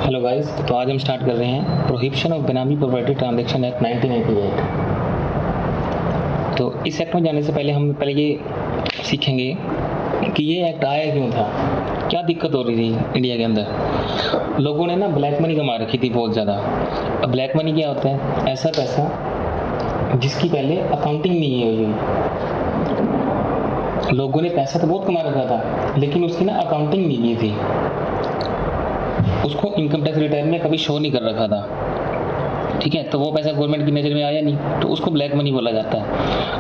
Hello guys, तो आज हम स्टार्ट कर रहे हैं prohibition of benami property transaction act 1998। तो इस एक्ट में जाने से पहले हम ये सीखेंगे कि ये एक्ट आया क्यों था, क्या दिक्कत हो रही थी इंडिया के अंदर। लोगों ने ना ब्लैक मनी कमा रखी थी बहुत ज़्यादा। अब ब्लैक मनी क्या होता है? ऐसा पैसा जिसकी पहले अकाउंटिंग नहीं हुई। लोगों ने पैसा तो बहुत कमा रखा था लेकिन उसकी ना अकाउंटिंग नहीं की थी, उसको इनकम टैक्स रिटर्न में कभी शो नहीं कर रखा था। ठीक है, तो वो पैसा गवर्नमेंट की नज़र में आया नहीं, तो उसको ब्लैक मनी बोला जाता है।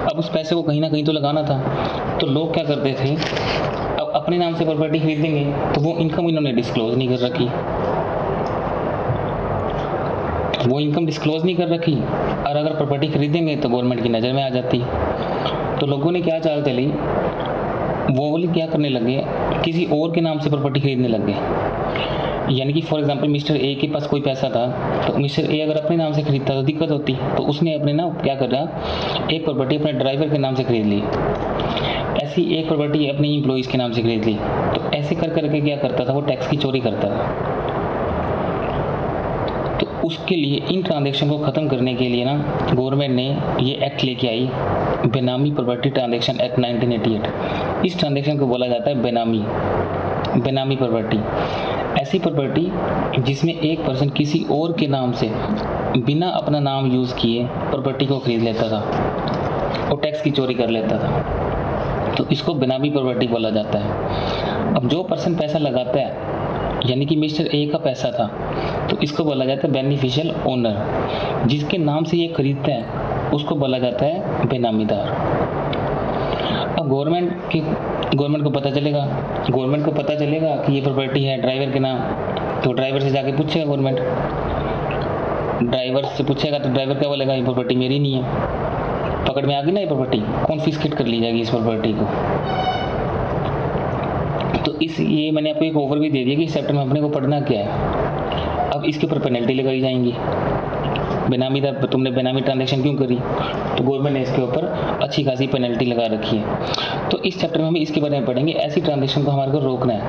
अब उस पैसे को कहीं ना कहीं तो लगाना था, तो लोग क्या करते थे, अब अपने नाम से प्रॉपर्टी खरीदेंगे तो वो इनकम इन्होंने डिस्क्लोज नहीं कर रखी, और अगर प्रॉपर्टी खरीदेंगे तो गवर्नमेंट की नज़र में आ जाती। तो लोगों ने क्या चाल चली, वो बोले क्या करने लगे, किसी और के नाम से प्रॉपर्टी खरीदने लग गए। यानी कि फॉर एग्जांपल मिस्टर ए के पास कोई पैसा था, तो मिस्टर ए अगर अपने नाम से खरीदता तो दिक्कत होती, तो उसने अपने ना क्या कर रहा, एक प्रॉपर्टी अपने ड्राइवर के नाम से खरीद ली, ऐसी एक प्रॉपर्टी अपने एम्प्लॉइज़ के नाम से खरीद ली। तो ऐसे कर करके क्या करता था, वो टैक्स की चोरी करता था। तो उसके लिए इन ट्रांजेक्शन को ख़त्म करने के लिए ना गवर्नमेंट ने ये एक्ट लेके आई, बेनामी प्रॉपर्टी ट्रांजेक्शन एक्ट 1988। इस ट्रांजेक्शन को बोला जाता है बेनामी प्रॉपर्टी। ऐसी प्रॉपर्टी जिसमें एक पर्सन किसी और के नाम से बिना अपना नाम यूज़ किए प्रॉपर्टी को खरीद लेता था और टैक्स की चोरी कर लेता था, तो इसको बेनामी प्रॉपर्टी बोला जाता है। अब जो पर्सन पैसा लगाता है, यानी कि मिस्टर ए का पैसा था, तो इसको बोला जाता है बेनिफिशियल ओनर। जिसके नाम से ये खरीदता है उसको बोला जाता है बेनामीदार। अब गवर्नमेंट को पता चलेगा कि ये प्रॉपर्टी है ड्राइवर के नाम, तो ड्राइवर से जाके पूछेगा गवर्नमेंट, ड्राइवर से पूछेगा तो ड्राइवर क्या बोलेगा, ये प्रॉपर्टी मेरी नहीं है। पकड़ में आ गई ना ये प्रॉपर्टी, कॉन्फिस्केट कर ली जाएगी इस प्रॉपर्टी को। तो ये मैंने आपको एक ओवरव्यू दे दिया कि इस चैप्टर में अपने को पढ़ना क्या है। अब इसके ऊपर पेनल्टी लगाई जाएंगी। बेनामीदार, तुमने बेनामी ट्रांजैक्शन क्यों करी, तो गवर्नमेंट ने इसके ऊपर अच्छी खासी पेनल्टी लगा रखी है। तो इस चैप्टर में हम इसके बारे में पढ़ेंगे, ऐसी ट्रांजैक्शन को हमारे को रोकना है।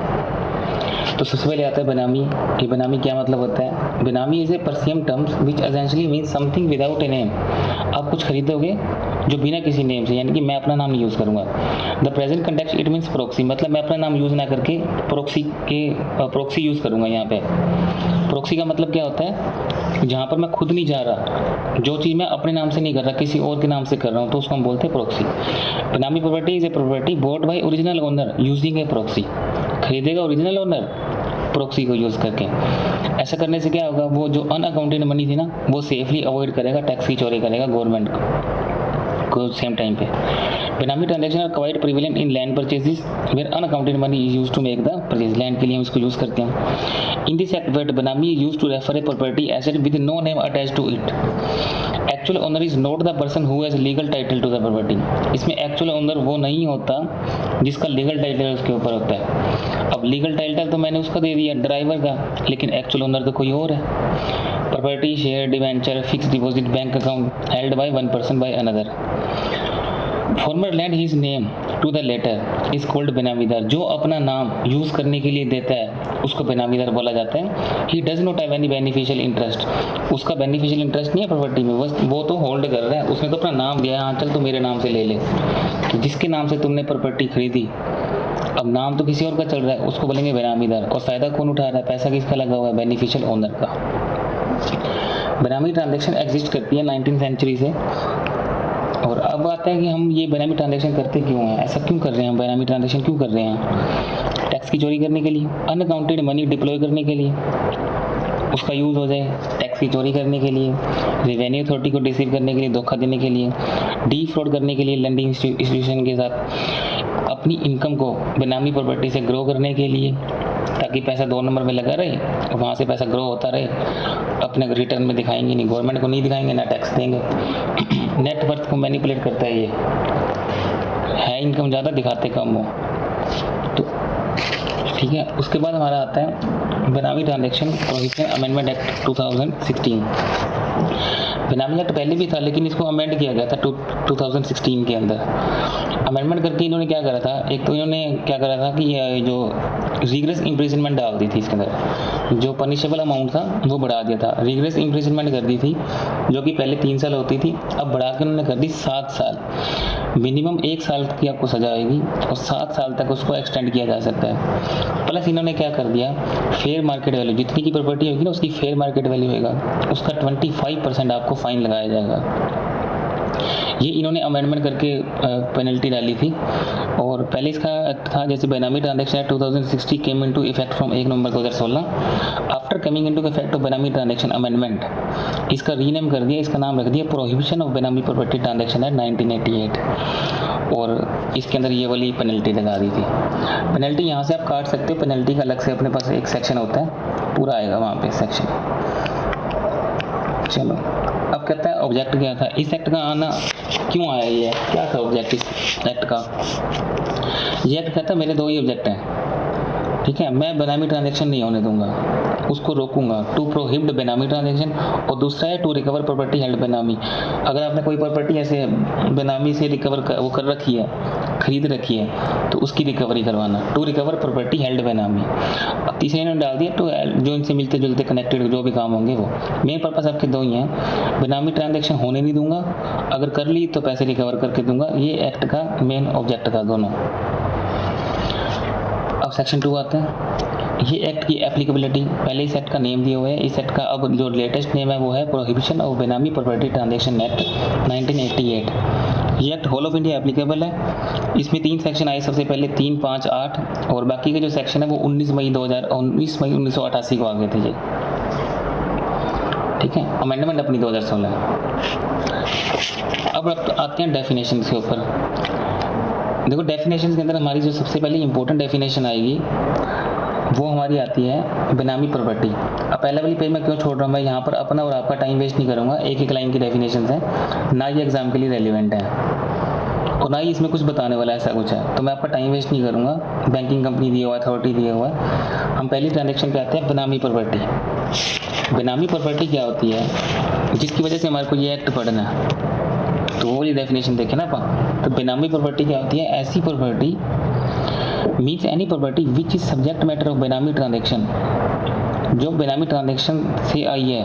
तो सबसे पहले आता है बेनामी। ये बेनामी क्या मतलब होता है? Benami is a Persian terms which essentially means something without a name. आप कुछ खरीदोगे जो बिना किसी नेम से, यानी कि मैं अपना नाम नहीं यूज़ करूँगा। The present context it means proxy, मतलब मैं अपना नाम यूज़ ना करके प्रोक्सी यूज़ करूँगा। यहाँ पे प्रोक्सी का मतलब क्या होता है, जहाँ पर मैं खुद नहीं जा रहा, जो चीज़ मैं अपने नाम से नहीं कर रहा, किसी और के नाम से कर रहा हूँ, तो उसको हम बोलते हैं proxy. Benami property is a property bought by original owner using a proxy. खरीदेगा ओरिजिनल ओनर प्रोक्सी को यूज़ करके। ऐसा करने से क्या होगा, वो जो अनअकाउंटेड मनी थी ना, वो सेफली अवॉइड करेगा, टैक्स की चोरी करेगा गवर्नमेंट को सेम टाइम पे। Benami transaction are quite prevalent in land purchases where unaccounted money is used to make the purchase. Land के लिए हम इसको यूज़ करते हैं। In this act word benami is used to refer a property asset with no name attached to it. Actual owner is not the person who has legal title to the property. इसमें actual owner वो नहीं होता जिसका legal title उसके ऊपर होता है। अब लीगल टाइटल तो मैंने उसका दे दिया ड्राइवर का, लेकिन एक्चुअल ओनर तो कोई और है। Property, share, debenture, fix deposit, bank account held by one person by another. Former lends his name to the latter is called benamidar. जो अपना नाम यूज़ करने के लिए देता है उसको बेनामीदार बोला जाता है। He does not have any beneficial interest. उसका बेनिफिशियल इंटरेस्ट नहीं है प्रॉपर्टी में, बस वो तो होल्ड कर रहा है, उसने तो अपना नाम दिया है, हाँ चल तू मेरे नाम से ले ले। तो जिसके नाम से तुमने प्रॉपर्टी खरीदी, अब नाम तो किसी और का चल रहा है, उसको बोलेंगे बेनामीदार। और फ़ायदा कौन उठा रहा है, पैसा किसका लगा हुआ है, बेनिफिशियल ओनर का। बेनामी ट्रांजैक्शन एग्जिस्ट करती है 19वीं सेंचुरी से। और अब आता है कि हम ये बेनामी ट्रांजैक्शन करते क्यों हैं, ऐसा क्यों कर रहे हैं, बेनामी ट्रांजैक्शन क्यों कर रहे हैं? टैक्स की चोरी करने के लिए, अनअकाउंटेड मनी डिप्लॉय करने के लिए, उसका यूज़ हो जाए टैक्स की चोरी करने के लिए, रेवेन्यू अथॉरिटी को डिसीव करने के लिए, धोखा देने के लिए, डी फ्रॉड करने के लिए लेंडिंग इंस्टीट्यूशन के साथ, अपनी इनकम को बेनामी प्रॉपर्टी से ग्रो करने के लिए, ताकि पैसा 2 नंबर में लगा रहे और वहाँ से पैसा ग्रो होता रहे। अपने रिटर्न में दिखाएंगे नहीं, गवर्नमेंट को नहीं दिखाएंगे, ना टैक्स देंगे। नेटवर्थ को मैनिपुलेट करता है, ये है इनकम ज़्यादा दिखाते कम हो। तो ठीक है, उसके बाद हमारा आता है benami transaction prohibition amendment act 2016। बेनामी एक्ट पहले भी था लेकिन इसको अमेंड किया गया था 2016 के अंदर। अमेंडमेंट करके इन्होंने क्या करा था, एक तो इन्होंने क्या करा था कि ये जो रिग्रेस इम्प्रिजनमेंट डाल दी थी इसके अंदर, जो पनिशेबल अमाउंट था वो बढ़ा दिया था। रिग्रेस इम्प्रिजनमेंट कर दी थी, जो कि पहले 3 साल होती थी, अब बढ़ा के उन्होंने कर दी 7 साल। मिनिमम 1 साल की आपको सजा आएगी और 7 साल तक उसको एक्सटेंड किया जा सकता है। प्लस इन्होंने क्या कर दिया, फेयर मार्केट वैल्यू, जितनी की प्रॉपर्टी होगी ना उसकी फेयर मार्केट वैल्यू होगा, उसका 25% आपको फाइन लगाया जाएगा। ये इन्होंने अमेंडमेंट करके पेनल्टी डाली थी। और पहले इसका था जैसे बेनामी transaction act 2060 came into effect from 1 November 2016। After coming into effect of benami transaction amendment, इसका रीनेम कर दिया, इसका नाम रख दिया prohibition of benami property transaction act 1988, और इसके अंदर ये वाली पेनल्टी लगा दी थी। पेनल्टी यहाँ से आप काट सकते हो, पेनल्टी का अलग से अपने पास एक सेक्शन होता है, पूरा आएगा वहाँ पे सेक्शन। चलो अब कहता है ऑब्जेक्ट क्या था इस एक्ट का आना, क्यों आया ये, क्या था ऑब्जेक्ट इस एक्ट का। ये एक्ट कहता है मेरे 2 ही ऑब्जेक्ट हैं, ठीक है, मैं बेनामी ट्रांजैक्शन नहीं होने दूंगा, उसको रोकूंगा, टू प्रोहिबिट बेनामी ट्रांजैक्शन, और दूसरा है टू रिकवर प्रॉपर्टी हेल्ड बेनामी। अगर आपने कोई प्रॉपर्टी ऐसे बेनामी से रिकवर वो कर रखी है, खरीद रखी है, तो उसकी रिकवरी करवाना, टू रिकवर प्रॉपर्टी हेल्ड बेनामी। अब तीसरे इन्होंने डाल दिया टू, जो इनसे मिलते जुलते कनेक्टेड जो भी काम होंगे वो। मेन पर्पस आपके 2 ही हैं, बेनामी ट्रांजैक्शन होने नहीं दूंगा, अगर कर ली तो पैसे रिकवर करके दूंगा, ये एक्ट का मेन ऑब्जेक्ट था दोनों। अब सेक्शन 2 आता है, ये एक्ट की एप्लीकेबिलिटी। पहले इस एक्ट का नेम दिया हुआ है, इस एक्ट का अब जो लेटेस्ट नेम है वो है prohibition of benami property transaction act 1988। ये act whole of India applicable है। इसमें 3 सेक्शन आए, सबसे पहले 3, 5, 8, और बाकी के जो सेक्शन है वो 19 मई 1988 को आ गए थे ये, ठीक है, अमेंडमेंट अपनी 2016। अब आते हैं डेफिनेशन के ऊपर। देखो डेफिनेशन के अंदर हमारी जो सबसे पहले इंपॉर्टेंट डेफिनेशन आएगी वो हमारी आती है बेनामी प्रॉपर्टी। अब पहले वाली पेज में क्यों छोड़ रहा हूँ, मैं यहाँ पर अपना और आपका टाइम वेस्ट नहीं करूँगा, एक लाइन की डेफिनेशन है, ना ये एग्जाम के लिए रेलिवेंट है और ना ही इसमें कुछ बताने वाला ऐसा कुछ है, तो मैं आपका टाइम वेस्ट नहीं करूँगा। बैंकिंग कंपनी दिया हुआ है, अथॉरिटी दिया हुआ है। हम पहली ट्रांजेक्शन पे आते हैं, बेनामी प्रॉपर्टी। बेनामी प्रॉपर्टी क्या होती है, जिसकी वजह से हमारे को ये एक्ट पढ़ना है, तो वो वाली डेफिनेशन देखें ना अपन। तो बेनामी प्रॉपर्टी क्या होती है, ऐसी property means any property which is subject matter of बेनामी ट्रांजेक्शन, जो बेनामी ट्रांजेक्शन से आई है,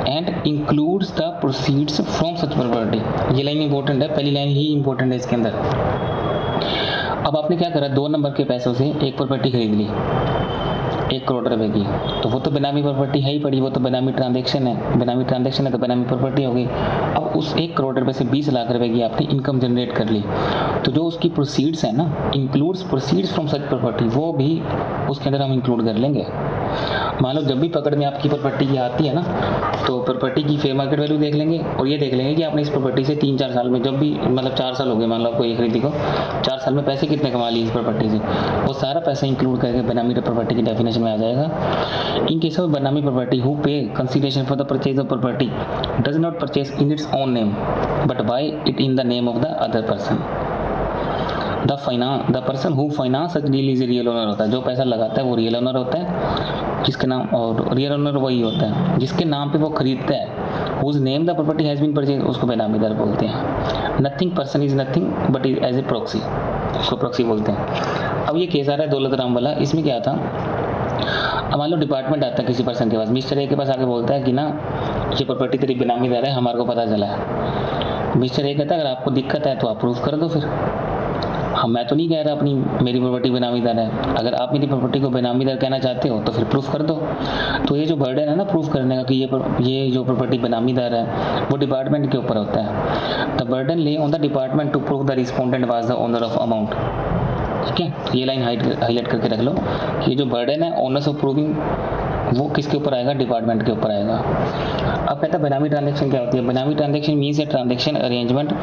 and includes the proceeds from such property. ये लाइन इंपॉर्टेंट है, पहली लाइन ही इंपॉर्टेंट है इसके अंदर। अब आपने क्या करा, 2 नंबर के पैसों से एक प्रॉपर्टी खरीद ली 1 करोड़ रुपए की, तो वो तो बेनामी प्रॉपर्टी है ही पड़ी, वो तो बेनामी ट्रांजैक्शन है, बेनामी ट्रांजैक्शन है तो बेनामी प्रॉपर्टी हो गई। अब उस 1 करोड़ रुपए से 20 लाख रुपए की आपने इनकम जनरेट कर ली, तो जो उसकी प्रोसीड्स है ना, includes proceeds from such property, वो भी उसके अंदर हम इंक्लूड कर लेंगे। मान लो जब भी पकड़ में आपकी प्रॉपर्टी की आती है ना, तो प्रॉपर्टी की फेयर मार्केट वैल्यू देख लेंगे और ये देख लेंगे कि आपने इस प्रॉपर्टी से 3-4 साल में, जब भी मतलब 4 साल हो गए मान लो आपको ये खरीदी को, 4 साल में पैसे कितने कमा लिए इस प्रॉपर्टी से, वो सारा पैसा इंक्लूड करके बेनामी प्रॉपर्टी की डेफिनेशन में आ जाएगा। In case of benami property who पे consideration for the purchase of property does not purchase in its own name but by it in the name of the other person. The person who finance such deal is real owner होता है, जो पैसा लगाता है वो real owner होता है, जिसके नाम, और रियल ओनर वही होता है जिसके नाम पे वो खरीदता है, whose name the property has been purchase, उसको बेनामीदार बोलते हैं। Nothing person is nothing but is as a proxy, उसको प्रॉक्सी बोलते हैं। अब ये केस आ रहा है दौलत राम वाला, इसमें क्या था, अब मान लो डिपार्टमेंट आता है किसी पर्सन के पास, मिस्टर ए के पास आके बोलता है कि ना ये प्रॉपर्टी तेरी बेनामीदार है, हमारे को पता चला है। मिस्टर ए कहता है अगर आपको दिक्कत है तो आप प्रूफ कर दो, फिर मैं तो नहीं कह रहा अपनी मेरी प्रॉपर्टी बेनामीदार है, अगर आप मेरी प्रॉपर्टी को बेनामीदार कहना चाहते हो तो फिर प्रूफ कर दो। तो ये जो बर्डन है ना प्रूफ करने का कि ये जो प्रॉपर्टी बेनामीदार है वो डिपार्टमेंट के ऊपर होता है। The burden lay on the department to prove the respondent was the owner of amount, ठीक है, तो ये लाइन हाईलाइट करके रख लो, ये जो बर्डन है ऑनर्स ऑफ प्रूविंग वो किसके ऊपर आएगा, डिपार्टमेंट के ऊपर आएगा। अब कहता है बेनामी ट्रांजैक्शन क्या होती है, benami transaction means a transaction arrangement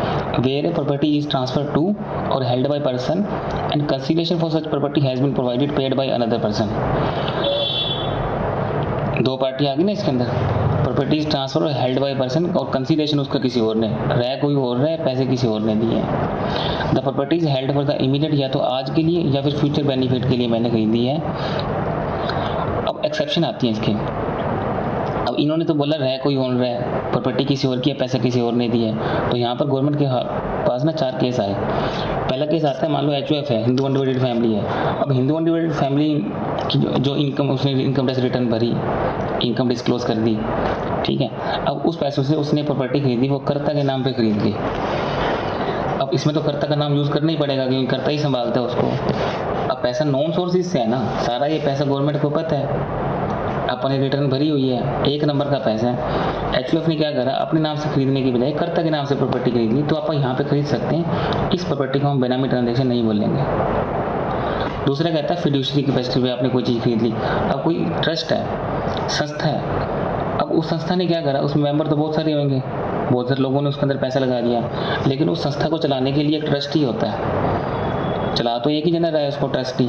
where a property is transfer to or held by person and consideration for such property has been provided paid by another person. 2 party आ गई ना इसके अंदर, property is transfer or held by person, और consideration उसका किसी और ने, रह कोई और रहा है, पैसे किसी और ने दिए। The property is held for the immediate, या तो आज के लिए या फिर फ्यूचर बेनिफिट के लिए मैंने खरीदी है। अब एक्सेप्शन आती है इसके, अब इन्होंने तो बोला रह कोई और है, प्रॉपर्टी किसी और की है, पैसे किसी और ने दिए, तो यहाँ पर गवर्नमेंट के पास ना 4 केस आए। पहला केस आता है, मान लो HUF है, हिंदू अनडिवाइडेड फैमिली है। अब हिंदू अनडिवाइडेड फैमिली की जो इनकम, उसने इनकम टैक्स रिटर्न भरी, इनकम डिस्क्लोज कर दी, ठीक है। अब उस पैसों से उसने प्रॉपर्टी खरीदी, वो कर्ता के नाम पे खरीद ली। अब इसमें तो कर्ता का नाम यूज़ करना ही पड़ेगा क्योंकि कर्ता ही संभालता है उसको। अब पैसा नॉन सोर्सेज से है ना, सारा ये पैसा गवर्नमेंट को पता है, अपने रिटर्न भरी हुई है, 1 नंबर का पैसा है। HUF ने क्या करा, अपने नाम से खरीदने की बजाय कर्ता के नाम से प्रॉपर्टी खरीद ली। तो आप यहाँ पे खरीद सकते हैं, इस प्रॉपर्टी को हम बेनामी ट्रांजेक्शन नहीं बोलेंगे। दूसरा कहता है फिड्यूशरी कैपेसिटी पे आपने कोई चीज़ खरीद ली। अब कोई ट्रस्ट है, संस्था है, अब उस संस्था ने क्या करा, उसमें मेंबर तो बहुत सारे होंगे, बहुत सारे लोगों ने उसके अंदर पैसा लगा दिया, लेकिन उस संस्था को चलाने के लिए एक ट्रस्टी होता है, चला तो एक ही जना रहा है उसको, ट्रस्टी।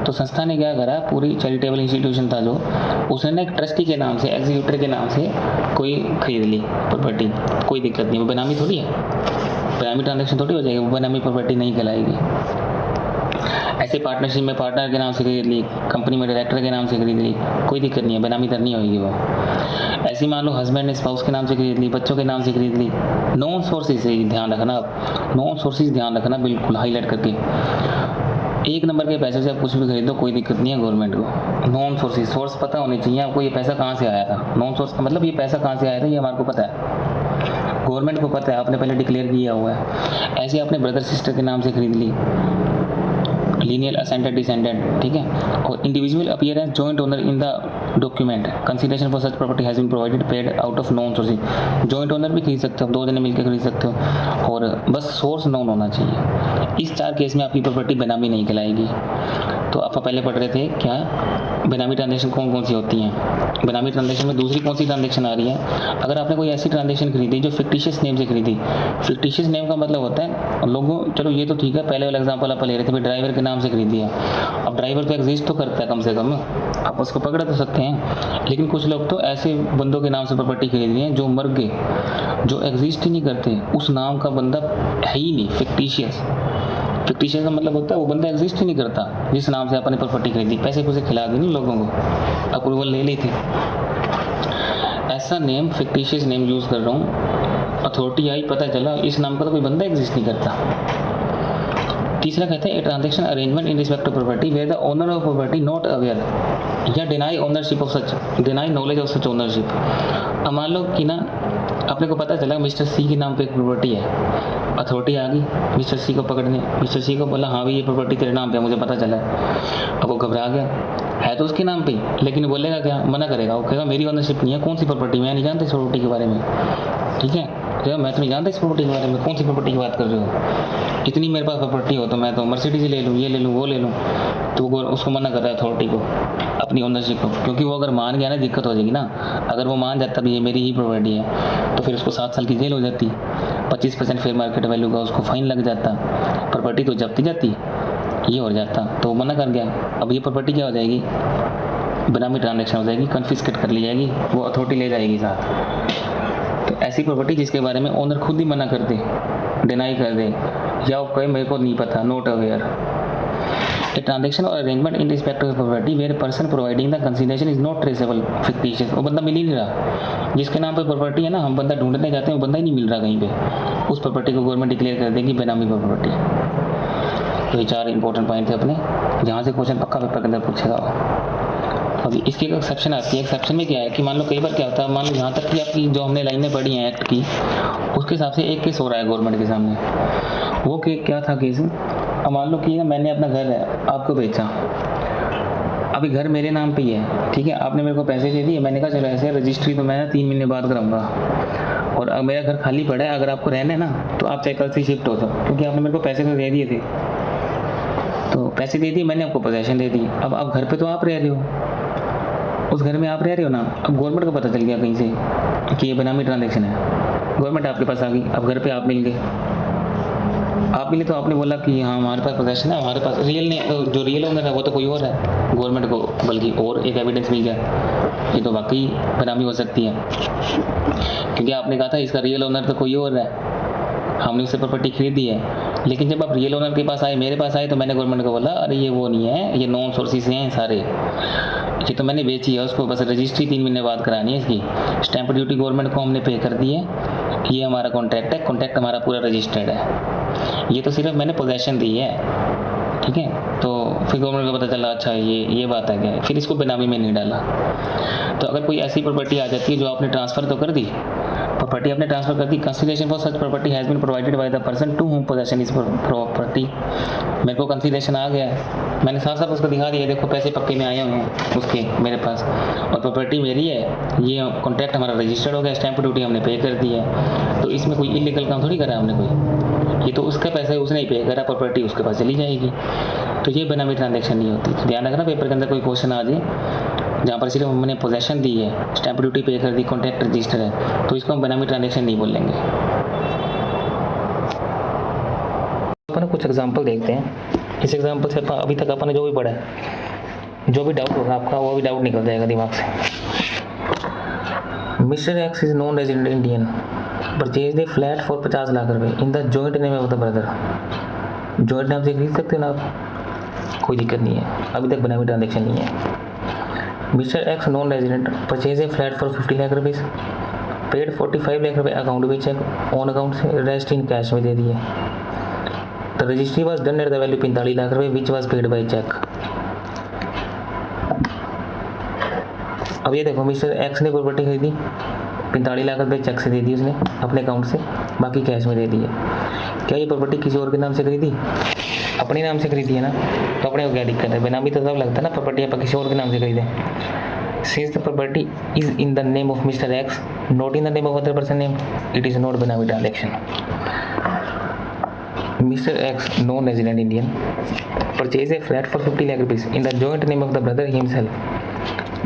तो संस्था ने क्या करा, पूरी चैरिटेबल इंस्टीट्यूशन था जो, उसने ना एक ट्रस्टी के नाम से, एग्जीक्यूटिव के नाम से कोई खरीद ली प्रॉपर्टी, कोई दिक्कत नहीं, वो बेनामी थोड़ी है, बेनामी ट्रांजेक्शन थोड़ी हो जाएगी, वो बेनामी प्रॉपर्टी नहीं कहलाएगी। ऐसे पार्टनरशिप में पार्टनर के नाम से खरीद ली, कंपनी में डायरेक्टर के नाम से खरीद ली, कोई दिक्कत नहीं है, बेनामी दर नहीं होगी वो। ऐसी मान लो हस्बैंड ने स्पाउस के नाम से खरीद ली, बच्चों के नाम से खरीद ली, नॉन सोर्सेज से ध्यान रखना, नॉन सोर्सेज ध्यान रखना बिल्कुल हाईलाइट करके। 1 नंबर के पैसे से आप कुछ भी खरीदो, कोई दिक्कत नहीं है गवर्नमेंट को। नॉन सोर्सेज, सोर्स पता होनी चाहिए आपको, ये पैसा कहाँ से आया था। नॉन सोर्स का मतलब ये पैसा कहाँ से आया था, ये हमारे को पता है, गवर्नमेंट को पता है, आपने पहले डिक्लेयर किया हुआ है। ऐसे आपने ब्रदर सिस्टर के नाम से खरीद ली, लीनियल असेंडेंट डिसेंडेंट, ठीक है। और individual appear as joint owner in the document, consideration for such property has been provided paid out of known sources. Joint owner भी खरीद सकते हो, 2 जने मिलकर खरीद सकते हो, और बस सोर्स नॉन होना चाहिए। इस 4 केस में आपकी प्रॉपर्टी बेनामी नहीं कहलाएगी। तो आप पहले पढ़ रहे थे क्या, बेनामी ट्रांजेक्शन कौन कौन सी होती हैं। बेनामी ट्रांजेक्शन में दूसरी कौन सी ट्रांजेक्शन आ रही है, अगर आपने कोई ऐसी ट्रांजेक्शन खरीदी जो फिक्टिशियस नेम से खरीदी। फिक्टिशियस नेम का मतलब होता है लोगों, चलो ये तो ठीक है, पहले वाला एग्जांपल आप ले रहे थे, भाई ड्राइवर के नाम से खरीद दिया। अब ड्राइवर तो एग्जिस्ट तो करता है कम से कम, आप उसको पकड़ तो सकते हैं, लेकिन कुछ लोग तो ऐसे बंदों के नाम से प्रॉपर्टी खरीद रहे हैं जो मर गए, जो एग्जिस्ट ही नहीं करते, उस नाम का बंदा है ही नहीं, फिक्टिशियस। फिक्टिशियस का मतलब होता है वो बंदा एग्जिस्ट ही नहीं करता जिस नाम से आपने प्रॉपर्टी खरीदी, पैसे खिला दी ना लोगों को, अप्रूवल ले ली थी। ऐसा नेम, फिक्टिशियस नेम यूज़ कर रहा हूँ, अथॉरिटी आई, पता चला इस नाम का तो कोई बंदा एग्जिस्ट नहीं करता। तीसरा कहते हैं, a transaction arrangement in respect of property where the owner of property not aware या deny ownership of such, deny knowledge of such ownership. अब मान लो कि ना अपने को पता चला मिस्टर सी के नाम पे एक प्रॉपर्टी है, अथॉरिटी आ गई मिस्टर सी को पकड़ने, मिस्टर सी को बोला हाँ भाई ये प्रॉपर्टी तेरे नाम पे मुझे पता चला है। अब वो घबरा गया, है तो उसके नाम पे, लेकिन बोलेगा क्या, मना करेगा, वो कहेगा मेरी ओनरशिप नहीं है, कौन सी प्रॉपर्टी, मैं नहीं जानता इस प्रॉपर्टी के बारे में, ठीक है, मैं तो नहीं जानता इस प्रॉपर्टी के बारे में, कौन सी प्रॉपर्टी की बात कर रहे हो, इतनी मेरे पास प्रॉपर्टी हो तो मैं तो मर्सिडीज ले लूँ, ये ले लूँ, वो ले लूँ। तो वो उसको मना कर रहा है अथॉरिटी को, अपनी ओनरशिप को, क्योंकि वो अगर मान गया ना दिक्कत हो जाएगी ना। अगर वो मान जाता भी ये मेरी ही प्रॉपर्टी है तो फिर उसको 7 साल की जेल हो जाती, 25% फेयर मार्केट वैल्यू का उसको फाइन लग जाता, प्रॉपर्टी तो जब्ती जाती, ये हो जाता। तो वो मना कर गया, अब ये प्रॉपर्टी क्या हो जाएगी, बेनामी ट्रांजेक्शन हो जाएगी, कन्फिस्केट कर ली जाएगी, वो अथॉरिटी ले जाएगी साथ। तो ऐसी प्रॉपर्टी जिसके बारे में ओनर खुद ही मना कर दे, डिनाई कर दे, या वो कहे मेरे को नहीं पता, not aware. A transaction or arrangement in respect of property where person providing the consideration is not traceable fictitious, वो बंदा मिल ही नहीं रहा, जिसके नाम पे प्रॉपर्टी है ना, हम बंदा ढूंढने जाते हैं, वो बंदा ही नहीं मिल रहा कहीं पे, उस प्रॉपर्टी को गवर्नमेंट डिक्लेयर कर देगी बेनामी प्रॉपर्टी। तो ये 4 इंपॉर्टेंट पॉइंट थे अपने, जहाँ से क्वेश्चन पक्का पेपर के अंदर पूछेगा। अभी इसकी एक एक्सेप्शन आती है, एक्सेप्शन में क्या है कि मान लो कई बार क्या होता है, मान लो यहाँ तक कि आपकी जो हमने लाइनें पढ़ी हैं एक्ट की, उसके हिसाब से एक केस हो रहा है गवर्नमेंट के सामने। वो क्या था केस, अब मान लो कि ना मैंने अपना घर है आपको बेचा, अभी घर मेरे नाम पे ही है, ठीक है, आपने मेरे को पैसे दे दिए, मैंने कहा चलो ऐसे रजिस्ट्री तो मैं 3 महीने बाद कराऊंगा, और अब मेरा घर खाली पड़ा है, अगर आपको रहना है ना तो आप चाहे कल से शिफ्ट हो जाओ, क्योंकि आपने मेरे को पैसे तो दे दिए थे, तो पैसे दे दिए मैंने, आपको पोजेशन दे दी, अब आप घर पे तो आप रह रहे हो, उस घर में आप रह रहे हो ना। अब गवर्नमेंट को पता चल गया कहीं से कि ये बेनामी ट्रांजेक्शन है, गवर्नमेंट आपके पास आ गई, अब घर पे आप मिल गए, आप मिले तो आपने बोला कि हाँ हमारे पास पोजेशन है, हमारे पास रियल ने, जो रियल ओनर है वो तो कोई और है, गवर्नमेंट को बल्कि और एक एविडेंस मिल गया, ये तो वाकई बेनामी हो सकती है, क्योंकि आपने कहा था इसका रियल ओनर तो कोई और है, हमने उससे प्रॉपर्टी खरीदी है। लेकिन जब आप रियल ओनर के पास आए, मेरे पास आए, तो मैंने गवर्नमेंट को बोला अरे ये वो नहीं है, ये नॉन सोर्सेज हैं सारे, ये तो मैंने बेची है, उसको बस रजिस्ट्री 3 महीने बाद करानी है, इसकी स्टैंप ड्यूटी गवर्नमेंट को हमने पे कर दी है, ये हमारा कॉन्ट्रैक्ट है, कॉन्ट्रैक्ट हमारा पूरा रजिस्टर्ड है। ये तो सिर्फ मैंने पोजेशन दी है, ठीक है। तो फिर गवर्नमेंट को पता चला अच्छा ये बात है क्या, फिर इसको बेनामी में नहीं डाला। तो अगर कोई ऐसी प्रॉपर्टी आ जाती है जो आपने ट्रांसफ़र तो कर दी, प्रॉपर्टी आपने ट्रांसफर कर दी, consideration for such property has been provided by the person to whom possession is property. मेरे को कंसीडरेशन आ गया है, मैंने साफ साफ उसको दिखा दिया, देखो पैसे पक्के में आए हुए हैं उसके मेरे पास, और प्रॉपर्टी मेरी है, ये कॉन्ट्रैक्ट हमारा रजिस्टर्ड हो गया, स्टैंप ड्यूटी हमने पे कर दी है। तो इसमें कोई इलीगल काम थोड़ी करा हमने कोई, ये तो उसका पैसा है, उसने ही पे करा, प्रॉपर्टी उसके पास चली जाएगी। तो ये बेनामी ट्रांजेक्शन नहीं होती। तो ध्यान रखना पेपर के अंदर कोई क्वेश्चन आ जाए जहाँ पर सिर्फ हमने पोजेशन दी है, स्टैंप ड्यूटी पे कर दी, कॉन्ट्रैक्ट रजिस्टर है, तो इसको हम बेनामी ट्रांजेक्शन नहीं बोलेंगे। अपन कुछ एग्जांपल देखते हैं। इस एग्जांपल से अभी तक अपन ने जो भी पढ़ा है, जो भी डाउट होगा आपका वो भी डाउट निकल जाएगा दिमाग से। Mister X is non resident Indian purchase the flat for 50 lakh rupaye in the joint name of the brother. Joint नाम से खरीद सकते हो ना आप, कोई दिक्कत नहीं है, अभी तक बेनामी ट्रांजेक्शन नहीं है। Mister X non resident purchase a flat for 50 lakh rupees, paid 45 lakh rupaye account में चेक, ऑन अकाउंट से रेस्ट इन कैश में दे दिए। The registry was done at the value 45 lakh rupaye which was paid by cheque. अब ये देखो मिस्टर एक्स ने property खरीदी, 45 लाख रुपए चेक से दे दी उसने अपने अकाउंट से, बाकी कैश में दे दिए। क्या ये प्रॉपर्टी किसी और के नाम से खरीदी? अपने नाम से खरीदी है ना, तो अपने को क्या दिक्कत है? बेनामी तो तब लगता है ना प्रॉपर्टी आप किसी और के नाम से खरीदें। Since the property is in the name of mister X not in the name of other person name, it is not benami transaction. Mister X non resident Indian purchase a flat for 50 lakh rupees in the joint name of the brother himself,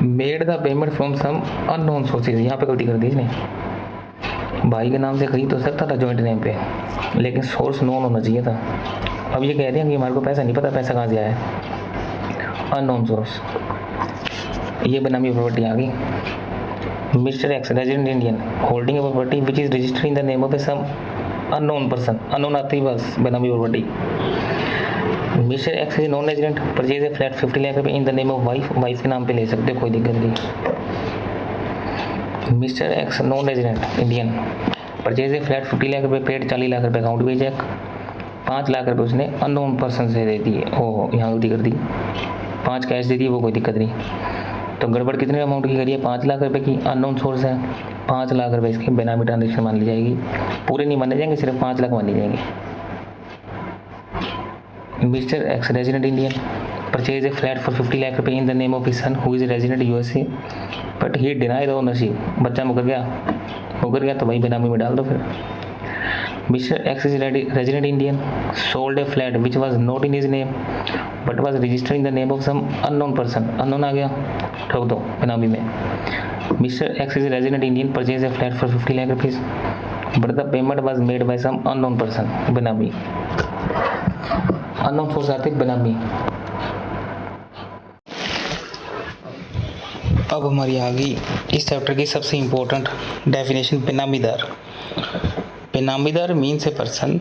made the payment from some unknown sources. यहाँ पे गलती कर दी इसने, भाई के नाम से खरीद तो सकता था जॉइंट नेम पे, लेकिन सोर्स नोन होना चाहिए था। अब ये कह रहे हैं कि हमारे को पैसा नहीं पता पैसा कहाँ से आया है, अननोन सोर्स, ये बेनामी प्रॉपर्टी आ गई। Mister X resident Indian holding a property which is registered in the name of a some unknown person, unknown आती है बस benami property. Mister X is non resident purchase a flat 50 lakh rupaye in the name of wife, wife के नाम पे ले सकते हो, कोई दिक्कत नहीं। Mister X non resident Indian purchase a flat 50 lakh rupaye, paid 40 lakh rupaye account में चेक, 5 लाख रुपए उसने अननोन पर्सन से दे दिए। ओह यहाँ गलती कर दी, 5 कैश दे दिए, वो कोई दिक्कत नहीं। तो गड़बड़ कितने अमाउंट की करिए? 5 लाख रुपए की, अननोन सोर्स है, 5 लाख रुपए इसकी बेनामी ट्रांजेक्शन मान ली जाएगी। पूरे नहीं माने जाएंगे, सिर्फ 5 लाख मानी जाएंगे। Mister X resident Indian purchase a flat for 50 lakh rupaye in the name of his son who is resident USA but he deny the ownership. बच्चा मुकर गया तो भाई बेनामी में डाल दो फिर। Mister X is resident Indian sold a flat which was not in his name but was registered in the name of some unknown person, unknown आ गया, ठोक दो बेनामी में। Mister X is resident Indian purchase a flat for 50 lakh rupees but the payment was made by some unknown person, benami. Unknown source आते बेनामी। अब हमारी आ गई इस चैप्टर की सबसे important definition, benamidar. Benamidar means a person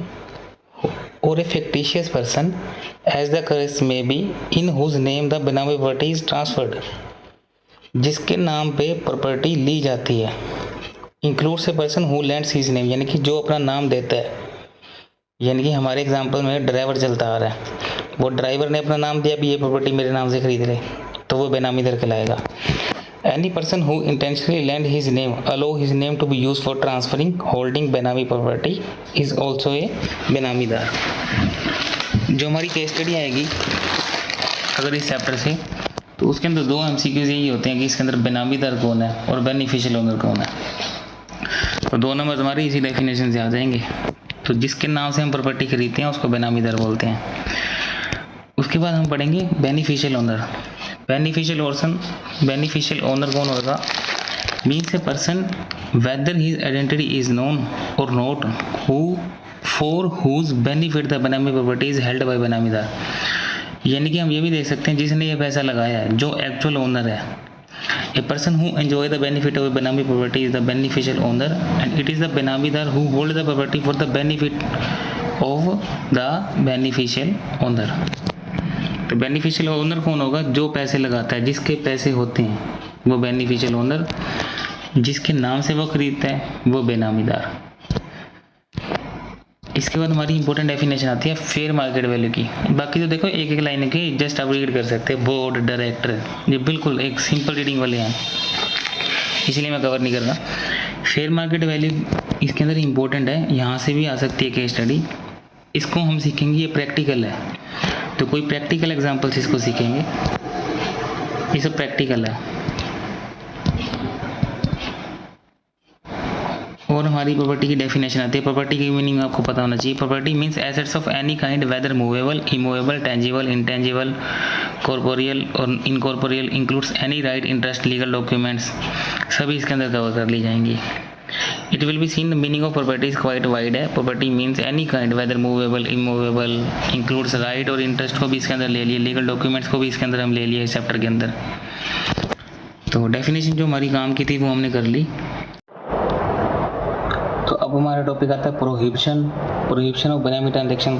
or a fictitious person as the case may be in whose name the बेनामी property is transferred, जिसके नाम पे प्रॉपर्टी ली जाती है। Includes A person who lands his name, यानी कि जो अपना नाम देता है। यानी कि हमारे एग्जांपल में ड्राइवर चलता आ रहा है, वो ड्राइवर ने अपना नाम दिया भी ये प्रॉपर्टी मेरे नाम से खरीद ले, तो वो बेनामीदार कहलाएगा। Any person who intentionally lend his name, allow his name to be used for transferring, holding बेनामी property is also a बेनामीदार। जो हमारी केस स्टडी आएगी अगर इस चैप्टर से, तो उसके अंदर 2 MCQs यही होते हैं कि इसके अंदर बेनामीदार कौन है और बेनिफिशियल ओनर कौन है। तो 2 नंबर हमारे इसी डेफिनेशन से आ जाएंगे। तो जिसके नाम से हम प्रॉपर्टी खरीदते हैं उसको बेनामीदार बोलते हैं। उसके बाद हम पढ़ेंगे बेनिफिशियल ओनर। बेनिफिशियल ओनर कौन होगा? Means a person whether his identity is known or not who for whose benefit the benami property is held by benamidar. यानी कि हम ये भी देख सकते हैं जिसने ये पैसा लगाया है, जो एक्चुअल ओनर है। A person who enjoy the benefit of benami property is the beneficial owner and it is the benamidar who hold the property for the benefit of the beneficial owner. तो बेनिफिशियल ओनर कौन होगा? जो पैसे लगाता है, जिसके पैसे होते हैं वो बेनिफिशियल ओनर, जिसके नाम से वो खरीदता है वो बेनामीदार। इसके बाद हमारी इंपॉर्टेंट डेफिनेशन आती है फेयर मार्केट वैल्यू की। बाकी तो देखो एक एक लाइन की जस्ट आप रीड कर सकते हैं, बोर्ड, डायरेक्टर, ये बिल्कुल एक सिंपल रीडिंग वाले हैं, इसलिए मैं कवर नहीं कर रहा। फेयर मार्केट वैल्यू इसके अंदर इंपॉर्टेंट है, यहाँ से भी आ सकती है केस स्टडी। इसको हम सीखेंगे, ये प्रैक्टिकल है, तो कोई प्रैक्टिकल एग्जांपल्स इसको सीखेंगे, ये सब प्रैक्टिकल है। और हमारी प्रॉपर्टी की डेफिनेशन आती है। प्रॉपर्टी की मीनिंग आपको पता होना चाहिए। Property means assets of any kind whether movable, immovable, tangible, intangible, corporeal or incorporeal, includes any right, interest, legal documents, सभी इसके अंदर कवर कर ली जाएंगी। It will be seen the meaning of property is quite wide है। Property means any kind whether movable, immovable, includes right और interest को भी इसके अंदर ले लिए, लीगल डॉक्यूमेंट्स को भी इसके अंदर हम ले लिए इस चैप्टर के अंदर। तो डेफिनेशन जो हमारी काम की थी वो हमने कर ली। तो अब हमारा टॉपिक आता है prohibition of benami transaction.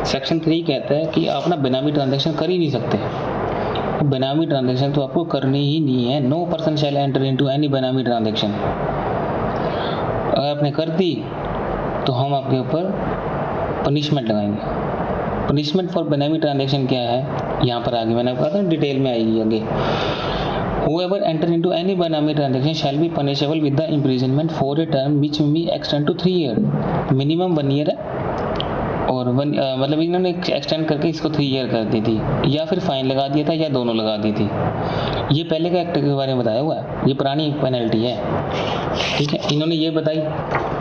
Section 3 कहता है कि आप ना बेनामी ट्रांजैक्शन कर ही नहीं सकते। बेनामी ट्रांजैक्शन तो आपको करनी ही नहीं है। No person shall enter into any benami transaction. अगर आपने कर दी तो हम आपके ऊपर पनिशमेंट लगाएंगे। पनिशमेंट फॉर बेनामी ट्रांजैक्शन क्या है, यहाँ पर आगे मैंने कहा था डिटेल में आएगी आगे। Whoever enter into any Benami transaction shall be punishable with the imprisonment for a term which may extend to 3 years। Minimum 1 year है और मतलब इन्होंने एक्सटेंड करके इसको 3 ईयर कर दी थी, या फिर फाइन लगा दिया था, या दोनों लगा दी थी। ये पहले का एक्ट के बारे में बताया हुआ है, ये पुरानी पेनल्टी है, ठीक है, इन्होंने ये बताई।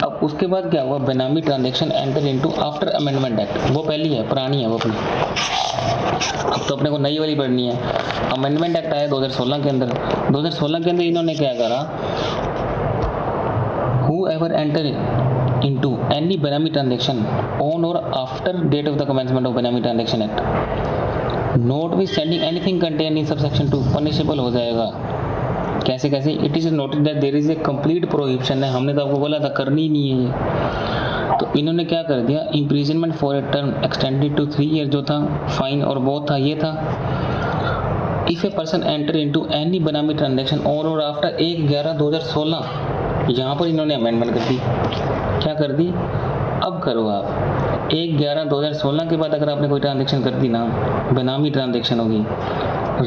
अब उसके बाद क्या हुआ, बेनामी transaction enter into after amendment act, वो पहली है, पुरानी है वो अपनी। अब तो अपने को नई वाली पढ़नी है। अमेंडमेंट एक्ट आया 2016 के अंदर। 2016 के अंदर इन्होंने क्या करा, whoever enter into any Benami transaction on or after date of the commencement of Benami Transaction Act, notwithstanding anything contained in subsection 2, punishable हो जाएगा। कैसे कैसे, it is noted that there is a complete prohibition है। हमने तो आपको बोला था करनी नहीं है ये, तो इन्होंने क्या कर दिया, imprisonment for a term extended to 3 year जो था, फाइन और बहुत था, ये था। If a person enter into any benami transaction on or after 1/11/2016, यहाँ पर इन्होंने अमेंडमेंट कर दी। क्या कर दी, अब करो आप 1/11/2016 के बाद अगर आपने कोई ट्रांजैक्शन कर दी ना, बेनामी ट्रांजैक्शन होगी,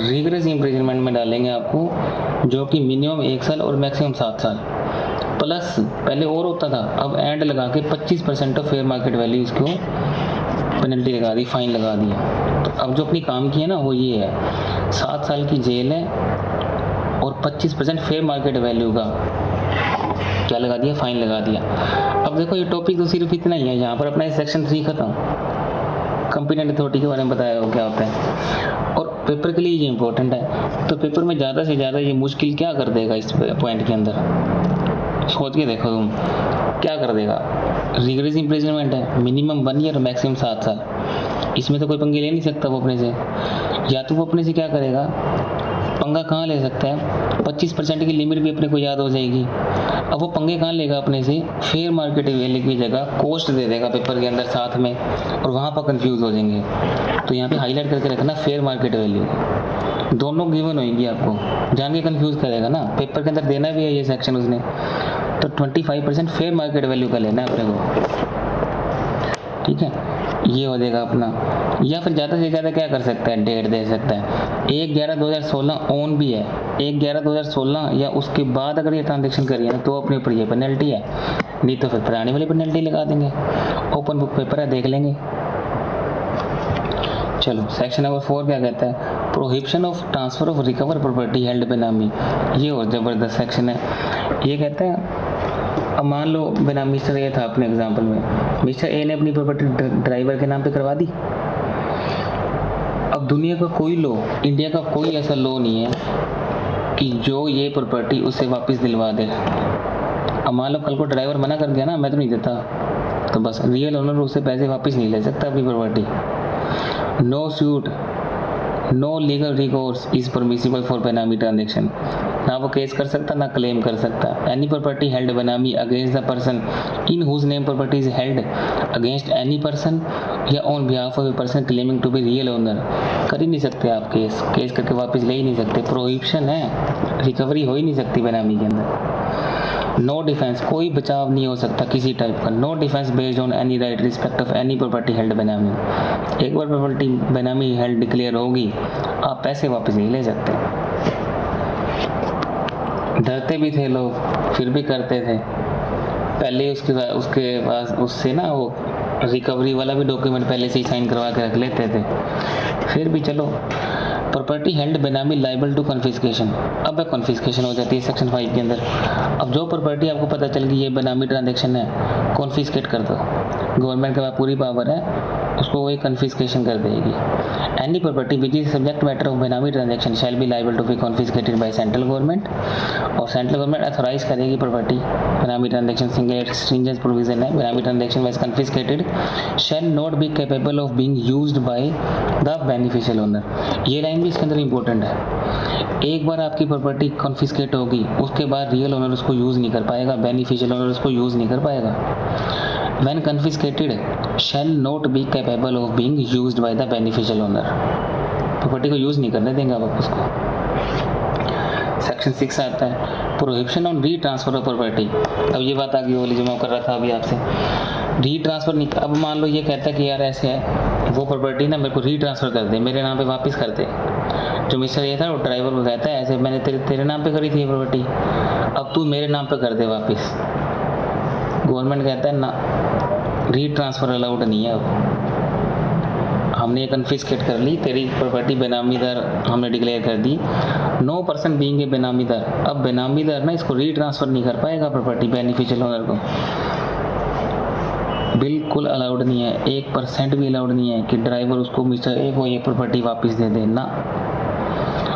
रिगरस इम्प्रिजनमेंट में डालेंगे आपको, जो कि मिनिमम 1 साल और मैक्सिमम 7 साल, प्लस पहले और होता था, अब एंड लगा के 25% ऑफ फेयर मार्केट वैल्यू इसको पेनल्टी लगा दी, फाइन लगा दिया। तो अब जो अपनी काम की है ना वो ये है, 7 साल की जेल है और 25% फेयर मार्केट वैल्यू का क्या लगा दिया, फाइन लगा दिया। अब देखो ये टॉपिक तो सिर्फ इतना ही है, यहाँ पर अपना सेक्शन 3 खत्म। कंपिटेंट अथॉरिटी के बारे में बताया हो क्या होता है, और पेपर के लिए ये इंपॉर्टेंट है। तो पेपर में ज़्यादा से ज़्यादा ये मुश्किल क्या कर देगा इस पॉइंट के अंदर, सोच के देखो तुम क्या कर देगा। रिगरस इम्प्रिजनमेंट है, मिनिमम 1 ईयर और मैक्सिमम 7 साल। इसमें तो कोई पंगे ले नहीं सकता वो अपने से, या तो वो अपने से क्या करेगा, पंगा कहाँ ले सकता है, 25% की लिमिट भी अपने को याद हो जाएगी। अब वो पंगे कहाँ लेगा अपने से, फेयर मार्केट वैल्यू की जगह कॉस्ट दे देगा पेपर के अंदर साथ में, और वहाँ पर कंफ्यूज हो जाएंगे। तो यहाँ पे हाईलाइट करके रखना फेयर मार्केट वैल्यू, दोनों गिवन होगी आपको, जान के कंफ्यूज करेगा ना, पेपर के अंदर देना भी है ये सेक्शन उसने। तो 25% फेयर मार्केट वैल्यू का लेना है अपने को, ठीक है, ये हो जाएगा अपना। या फिर ज़्यादा से ज़्यादा क्या कर सकता है, डेट दे सकता है, 1/11/2016 ऑन भी है, 1/11/2016 या उसके बाद अगर ये ट्रांजेक्शन करिए ना तो अपने ऊपर ये पेनल्टी है, नहीं तो फिर पुरानी वाली पेनल्टी लगा देंगे। ओपन बुक पेपर है, देख लेंगे। चलो सेक्शन नंबर 4 क्या कहता है, prohibition of transfer of recover property held बेनामी। ये और ज़बरदस्त सेक्शन है। ये कहता है, अब मान लो बिना मिस्टर ए था अपने एग्जाम्पल में, मिस्टर ए ने अपनी प्रॉपर्टी ड्राइवर के नाम पे करवा दी। अब दुनिया का कोई लॉ, इंडिया का कोई ऐसा लॉ नहीं है कि जो ये प्रॉपर्टी उसे वापस दिलवा दे। अब मान लो कल को ड्राइवर मना कर गया ना, मैं तो नहीं देता, तो बस रियल ओनर उससे पैसे वापस नहीं ले सकता अपनी property. No suit, no legal recourse is permissible for benami transaction. ना वो केस कर सकता ना क्लेम कर सकता। Any property held benami against the person in whose name property is held against any person या on behalf of a person claiming to be real owner, कर ही नहीं सकते आप केस करके वापस ले ही नहीं सकते। प्रोहिबिशन है, रिकवरी हो ही नहीं सकती बेनामी के अंदर। नो डिफेंस, कोई बचाव नहीं हो सकता किसी टाइप का। No defence based on any right respect of any property held benami. एक बार प्रॉपर्टी बेनामी हेल्ड डिक्लेयर होगी, आप पैसे वापस नहीं ले सकते। डरते भी थे लोग, फिर भी करते थे। पहले उसके पास उससे ना वो रिकवरी वाला भी डॉक्यूमेंट पहले से ही साइन करवा के रख लेते थे। फिर भी चलो, प्रॉपर्टी हेल्ड बेनामी लाइबल टू कन्फिस्केशन। अब कन्फिस्केशन हो जाती है सेक्शन 5 के अंदर। अब जो प्रॉपर्टी आपको पता चल गई ये बेनामी ट्रांजैक्शन है, कॉन्फिस्केट कर दो। गवर्नमेंट के पास पूरी पावर है, उसको वही कन्फिस्केशन कर देगी। Any property which is subject matter of benami transaction shall be liable to be confiscated by central government. और सेंट्रल गवर्नमेंट अथोराइज करेगी property benami transaction. Single stringent provision है, benami transaction wise confiscated shall not be capable of being used by the beneficial owner. ये line भी इसके अंदर important है। एक बार आपकी प्रॉपर्टी कॉन्फिस्केट होगी, उसके बाद रियल ओनर उसको यूज़ नहीं कर पाएगा, बेनिफिशियल ओनर उसको यूज़ नहीं कर पाएगा। When confiscated shall not be capable of being used by the beneficial owner। Property को यूज़ नहीं करने देंगे आप उसको। सेक्शन 6 आता है प्रोहिबिशन ऑन री ट्रांसफर ऑफ प्रॉपर्टी। अब ये बात आगे वाली जो मैं कर रहा था अभी आपसे, री ट्रांसफ़र नहीं। अब मान लो ये कहता है कि यार ऐसे है, वो प्रॉपर्टी ना मेरे को री ट्रांसफ़र कर दे, मेरे नाम पे वापस कर दे। जो मिस्टर ये था वो ड्राइवर को कहता है ऐसे मैंने तेरे नाम पे करी थी ये प्रॉपर्टी, अब तू मेरे नाम पे कर दे वापस। गवर्नमेंट कहता है ना, री ट्रांसफ़र अलाउड नहीं है। अब हमने ये कन्फिस्केट कर ली, तेरी प्रॉपर्टी बेनामीदार हमने डिक्लेयर कर दी। No person being a benamidar. अब बेनामीदार ना इसको री ट्रांसफ़र नहीं कर पाएगा प्रॉपर्टी बेनिफिशियल ओनर को। बिल्कुल अलाउड नहीं है, 1% भी अलाउड नहीं है कि ड्राइवर उसको मिस्टर ए को ये प्रॉपर्टी वापस दे दे ना।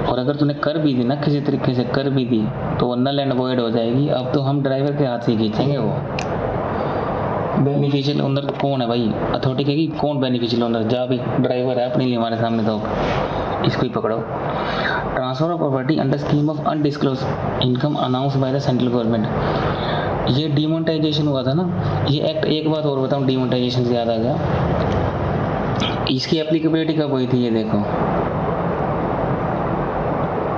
और अगर तूने कर भी दी ना, किसी तरीके से कर भी दी, तो वो नल एंड वॉइड हो जाएगी। अब तो हम ड्राइवर के हाथ से खींचेंगे वो। बेनिफिशियल ओनर कौन है भाई? अथॉरिटी कहेगी कौन बेनिफिशियल ओनर, जा भी ड्राइवर है अपने लिए हमारे सामने, तो इसको ही पकड़ो। Transfer of property under scheme of undisclosed income announce by the central government. ये डिमोनेटाइजेशन हुआ था ना, ये एक्ट। एक बात और बताऊँ, डिमोनेटाइजेशन से याद आ गया, इसकी एप्लीकेबिलिटी कब हुई थी? ये देखो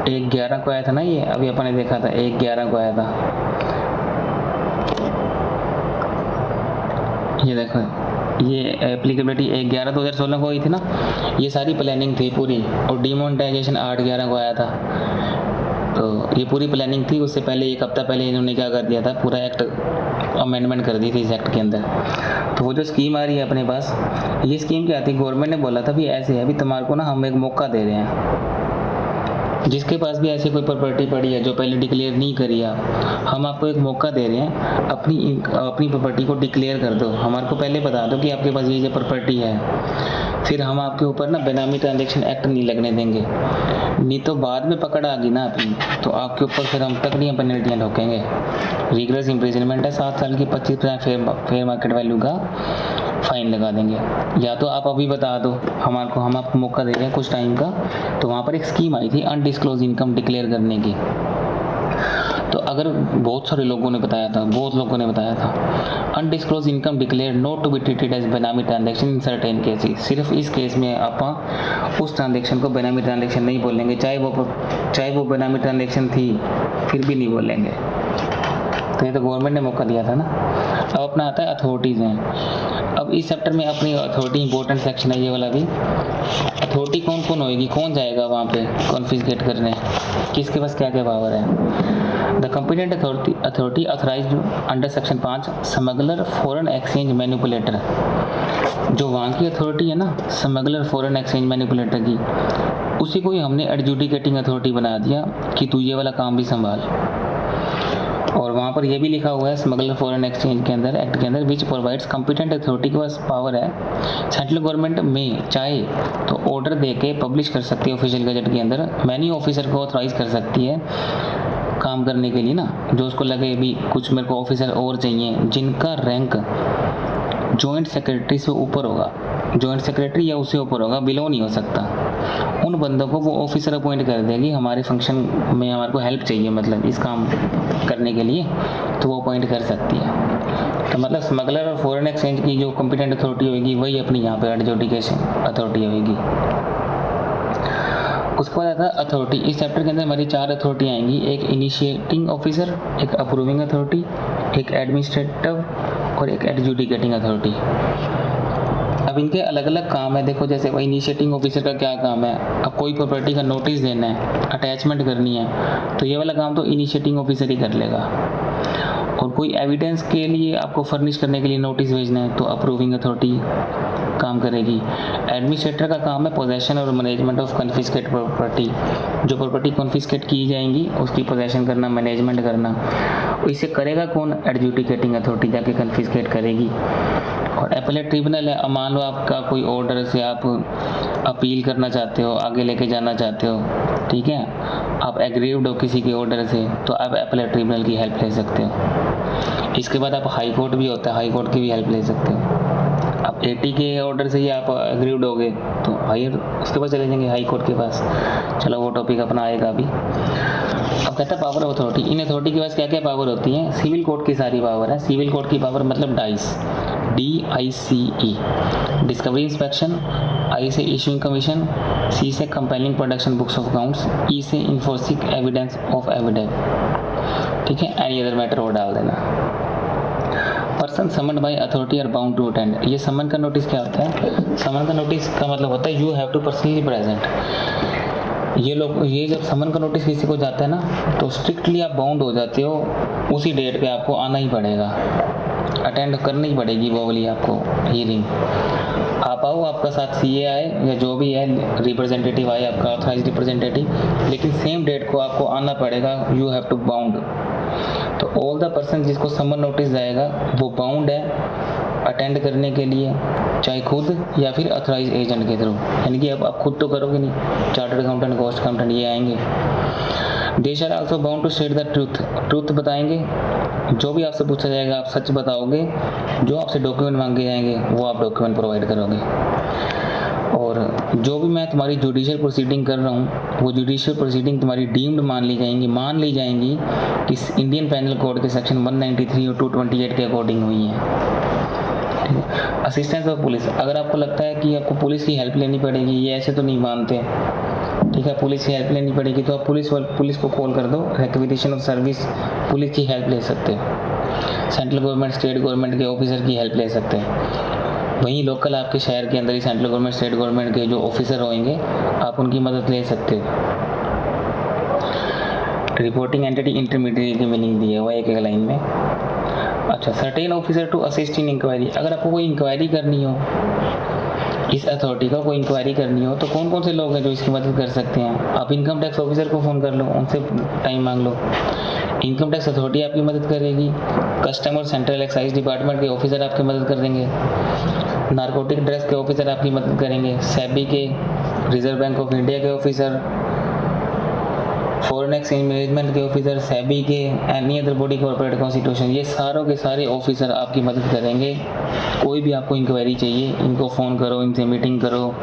1/11 को आया था ना ये, अभी अपन ने देखा था 1/11 को आया था। ये देखो ये एप्लीकेबिलिटी 1/11/2016 को हुई थी ना। ये सारी प्लानिंग थी पूरी, और डिमोनेटाइजेशन 8/11 को आया था। तो ये पूरी प्लानिंग थी। उससे पहले एक हफ्ता पहले इन्होंने क्या कर दिया था, पूरा एक्ट अमेंडमेंट कर दी थी इस एक्ट के अंदर। तो वो जो स्कीम आ रही है अपने पास, ये स्कीम क्या थी? गवर्नमेंट ने बोला था भी ऐसे है, अभी तुम्हारे को ना हम एक मौका दे रहे हैं, जिसके पास भी ऐसी कोई प्रॉपर्टी पड़ी है जो पहले डिक्लेयर नहीं करी है, हम आपको एक मौका दे रहे हैं, अपनी प्रॉपर्टी को डिक्लेयर कर दो, हमारे को पहले बता दो कि आपके पास ये प्रॉपर्टी है, फिर हम आपके ऊपर ना बेनामी ट्रांजैक्शन एक्ट नहीं लगने देंगे। नहीं तो बाद में पकड़ आ गई ना अपनी, तो आपके ऊपर फिर हम तकड़ियाँ पेनल्टियाँ ठोकेंगे। रिग्रेस इम्प्रिजनमेंट है 7 साल की, 25% फेयर मार्केट वैल्यू का फाइन लगा देंगे। या तो आप अभी बता दो हमारे को, हम आपको मौका दे रहे हैं कुछ टाइम का। तो वहाँ पर एक स्कीम आई थी अनडिस्क्लोज इनकम डिक्लेयर करने की। तो अगर बहुत सारे लोगों ने बताया था undisclose income declare not to be treated as benami transaction in certain cases. सिर्फ इस केस में आप उस ट्रांजैक्शन को बेनामी ट्रांजैक्शन नहीं बोलेंगे, चाहे वो बेनामी ट्रांजैक्शन थी, फिर भी नहीं बोलेंगे। तो ये तो गवर्नमेंट ने मौका दिया था ना। अब अपना आता है अथॉरिटीज़ हैं। अब इस चैप्टर में अपनी अथॉरिटी इंपॉर्टेंट सेक्शन है ये वाला भी। अथॉरिटी कौन कौन होएगी, कौन जाएगा वहाँ पे कॉन्फिस्केट करने, किसके पास क्या क्या पावर है? The competent authority authorised under section 5 smuggler foreign exchange manipulator. जो वहाँ की अथॉरिटी है ना स्मगलर फॉरेन एक्सचेंज मैनिपुलेटर की, उसी को ही हमने एडजुडिकेटिंग अथॉरिटी बना दिया कि तू ये वाला काम भी संभाल। और वहाँ पर यह भी लिखा हुआ है स्मगलर फॉरेन एक्सचेंज के अंदर, एक्ट के अंदर, विच प्रोवाइड्स कॉम्पिटेंट अथॉरिटी के पास पावर है सेंट्रल गवर्नमेंट में चाहे तो ऑर्डर दे के पब्लिश कर सकती है ऑफिशियल गजट के अंदर, मैनी ऑफिसर को ऑथराइज कर सकती है काम करने के लिए ना, जो उसको लगे भी कुछ मेरे को ऑफिसर और चाहिए जिनका रैंक जॉइंट सेक्रेटरी से ऊपर होगा, जॉइंट सेक्रेटरी या उससे ऊपर होगा, बिलो नहीं हो सकता। उन बंदों को वो ऑफिसर अपॉइंट कर देगी, हमारे फंक्शन में हमारे को हेल्प चाहिए, मतलब इस काम करने के लिए, तो वो अपॉइंट कर सकती है। तो मतलब स्मगलर और फॉरेन एक्सचेंज की जो कॉम्पिटेंट अथॉरिटी होगी वही अपनी यहाँ पे एडजुडिकेशन अथॉरिटी होगी। उसके बाद आता है अथॉरिटी। इस चैप्टर के अंदर हमारी 4 अथॉरिटी आएंगी, एक इनिशिएटिंग ऑफिसर, एक अप्रूविंग अथॉरिटी, एक एडमिनिस्ट्रेटिव और एक एडजुडिकेटिंग अथॉरिटी। अब इनके अलग अलग काम है। देखो जैसे वो इनिशिएटिंग ऑफिसर का क्या काम है, अब कोई प्रॉपर्टी का नोटिस देना है, अटैचमेंट करनी है, तो ये वाला काम तो इनिशिएटिंग ऑफिसर ही कर लेगा। और कोई एविडेंस के लिए आपको फर्निश करने के लिए नोटिस भेजना है तो अप्रूविंग अथॉरिटी काम करेगी। एडमिनिस्ट्रेटर का काम है पोजेशन और मैनेजमेंट ऑफ कन्फिस्केट प्रॉपर्टी, जो प्रॉपर्टी कन्फिस्केट की जाएंगी उसकी पोजेशन करना, मैनेजमेंट करना। इसे करेगा कौन? एडजुडिकेटिंग अथॉरिटी जाके कन्फिस्केट करेगी। और एपेलेट ट्रिब्यूनल है, मान लो आपका कोई ऑर्डर से आप अपील करना चाहते हो, आगे लेके जाना चाहते हो, ठीक है, आप एग्रीव्ड हो किसी के ऑर्डर से, तो आप एपेलेट ट्रिब्यूनल की हेल्प ले सकते हो। इसके बाद आप हाई कोर्ट भी होता है, हाई कोर्ट की भी हेल्प ले सकते हो। आप 80 के ऑर्डर से ही आप एग्रीव्ड हो गए तो हायर उसके बाद चले जाएंगे हाई कोर्ट के पास। चलो वो टॉपिक अपना आएगा अभी। अब कहता है power of authority. In authority के पास क्या क्या पावर होती है? सिविल कोर्ट की सारी पावर है। सिविल कोर्ट की पावर मतलब dice, DICE, discovery inspection, I से इशूइंग कमीशन, C से compelling production books of accounts, E से इन्फोर्सिंग एविडेंस ऑफ एविडेंस, ठीक है, एनी अदर मैटर वो डाल देना। Person summoned by authority are bound to attend. ये समन का नोटिस क्या होता है? समन का नोटिस का मतलब होता है you have to personally present. ये जब समन का नोटिस किसी को जाता है ना तो स्ट्रिक्टली आप बाउंड हो जाते हो, उसी डेट पे आपको आना ही पड़ेगा, अटेंड करनी ही पड़ेगी वो वाली आपको हियरिंग। आप आओ, आपका साथ CA आए या जो भी है रिप्रेजेंटेटिव आए, आपका ऑथराइज्ड रिप्रेजेंटेटिव, लेकिन सेम डेट को आपको आना पड़ेगा, यू हैव टू बाउंड। तो ऑल द पर्सन जिसको समन नोटिस जाएगा वो बाउंड है अटेंड करने के लिए, चाहे खुद या फिर अथराइज एजेंट के थ्रू। यानी कि अब आप खुद तो करोगे नहीं, चार्टर्ड अकाउंटेंट, कॉस्ट अकाउंटेंट ये आएंगे। They are also bound to state the truth. Truth बताएंगे, जो भी आपसे पूछा जाएगा आप सच बताओगे, जो आपसे डॉक्यूमेंट मांगे जाएंगे वो आप डॉक्यूमेंट प्रोवाइड करोगे। और जो भी मैं तुम्हारी जुडिशियल प्रोसीडिंग कर रहा हूँ वो जुडिशियल प्रोसीडिंग तुम्हारी डीम्ड मान ली जाएंगी कि इंडियन पेनल कोड के सेक्शन 193 और 228 के अकॉर्डिंग हुई है। असिस्टेंस ऑफ पुलिस, अगर आपको लगता है कि आपको पुलिस की हेल्प लेनी पड़ेगी, ये ऐसे तो नहीं मानते, ठीक है, पुलिस की हेल्प लेनी पड़ेगी तो आप पुलिस को कॉल कर दो, रिक्वेजिशन ऑफ सर्विस, पुलिस की हेल्प ले सकते हो। सेंट्रल गवर्नमेंट, स्टेट गवर्नमेंट के ऑफिसर की हेल्प ले सकते हैं। वहीं लोकल आपके शहर के अंदर ही सेंट्रल गवर्नमेंट, स्टेट गवर्नमेंट के जो ऑफिसर होंगे आप उनकी मदद ले सकते हो। रिपोर्टिंग एंटिटी इंटरमीडिएट की मीनिंग दी है वो एक लाइन में। अच्छा, certain officer to assist in inquiry. अगर आपको कोई इंक्वायरी करनी हो, इस अथॉरिटी का कोई इंक्वायरी करनी हो तो कौन कौन से लोग हैं जो इसकी मदद कर सकते हैं? आप इनकम टैक्स ऑफिसर को फ़ोन कर लो, उनसे टाइम मांग लो, इनकम टैक्स अथॉरिटी आपकी मदद करेगी। कस्टम और सेंट्रल एक्साइज डिपार्टमेंट के ऑफिसर आपकी मदद कर देंगे। नारकोटिक ड्रग्स के ऑफिसर आपकी मदद करेंगे। सेबी के, रिजर्व बैंक ऑफ इंडिया के ऑफिसर, फॉरेन एक्सचेंज मैनेजमेंट के ऑफिसर, सेबी के, any other body corporate constitution, ये सारों के सारे ऑफिसर आपकी मदद करेंगे। कोई भी आपको इंक्वायरी चाहिए, इनको फ़ोन करो, इनसे मीटिंग करो,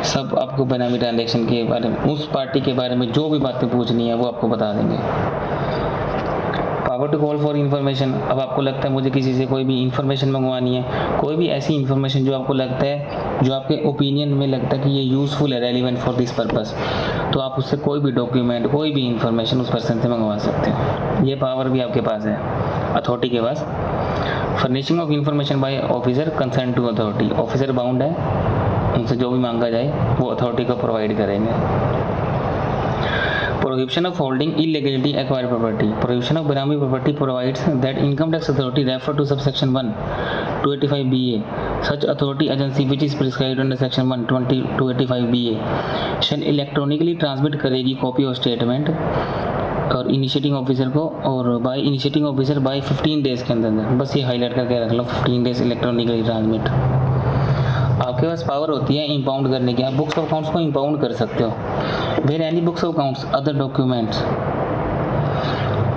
सब आपको बेनामी ट्रांजैक्शन के बारे में, उस पार्टी के बारे में जो भी बातें पूछनी है वो आपको बता देंगे। Power to call for information. अब आपको लगता है मुझे किसी से कोई भी इन्फॉर्मेशन मंगवानी है, कोई भी ऐसी इन्फॉर्मेशन जो आपको लगता है, जो आपके ओपिनियन में लगता है कि ये यूज़फुल है, रेलिवेंट फॉर दिस पर्पस, तो आप उससे कोई भी डॉक्यूमेंट, कोई भी इन्फॉर्मेशन उस पर्सन से मंगवा सकते हो। ये पावर भी आपके पास है अथॉरिटी के पास। Furnishing of information by officer concern to authority. Officer bound है, उनसे जो भी मांगा जाए वो अथॉरिटी को प्रोवाइड करेंगे। Prohibition of holding illegally acquired property. Prohibition of Benami property provides that income tax authority refer to subsection 1 285BA. Such authority agency which is prescribed under section 120 285BA shall electronically transmit करेगी copy और statement और initiating officer को, और by initiating officer by 15 days के अंदर। बस ये highlight करके रख लो, 15 डेज इलेक्ट्रॉनिकली ट्रांसमिट। आपके पास पावर होती है इंपाउंड करने की, आप बुक्स ऑफ अकाउंट्स को इंपाउंड कर सकते हो। Where any books of accounts other documents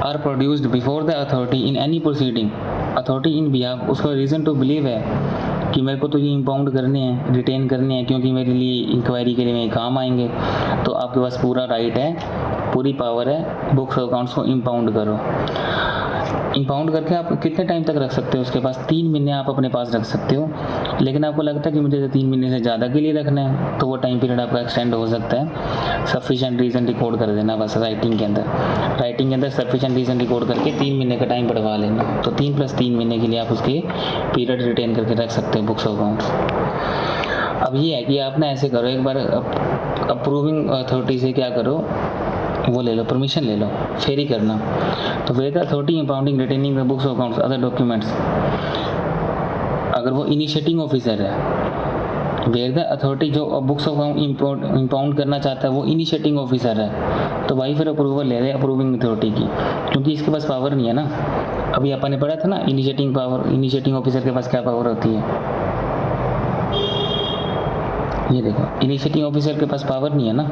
are produced before the authority in any proceeding, authority in behalf, उसका रीज़न टू बिलीव है कि मेरे को तो ये इंपाउंड करने हैं, रिटेन करने हैं, क्योंकि मेरे लिए इंक्वायरी के लिए मेरे काम आएंगे, तो आपके पास पूरा राइट है, पूरी पावर है, बुक्स ऑफ अकाउंट्स को इंपाउंड करो। इंपाउंड करके आप कितने टाइम तक रख सकते हो उसके पास? 3 महीने आप अपने पास रख सकते हो, लेकिन आपको लगता है कि मुझे 3 महीने से ज़्यादा के लिए रखना है, तो वो टाइम पीरियड आपका एक्सटेंड हो सकता है। सफिशिएंट रीज़न रिकॉर्ड कर देना बस राइटिंग के अंदर सफिशिएंट रीज़न रिकॉर्ड करके 3 महीने का टाइम बढ़वा लेना, तो 3 + 3 महीने के लिए आप उसके पीरियड रिटेन करके रख सकते हो बुक्स ऑफ अकाउंट्स। अब ये है कि आप ना ऐसे करो, एक बार अप्रूविंग अथॉरिटी से क्या करो, वो ले लो, परमिशन ले लो, फिर ही करना। तो where the authority impounding retaining the books of accounts other documents, अगर वो इनिशिएटिंग ऑफिसर है, वेयर द अथॉरिटी जो बुक्स ऑफ अकाउंट इंपाउंड करना चाहता है वो इनिशिएटिंग ऑफिसर है, तो भाई फिर अप्रूवल ले रहे अप्रूविंग अथॉरिटी की, क्योंकि इसके पास पावर नहीं है ना। अभी अपन ने पढ़ा था ना इनिशिएटिंग ऑफिसर के पास क्या पावर होती है, ये देखो, इनिशिएटिंग ऑफिसर के पास पावर नहीं है ना,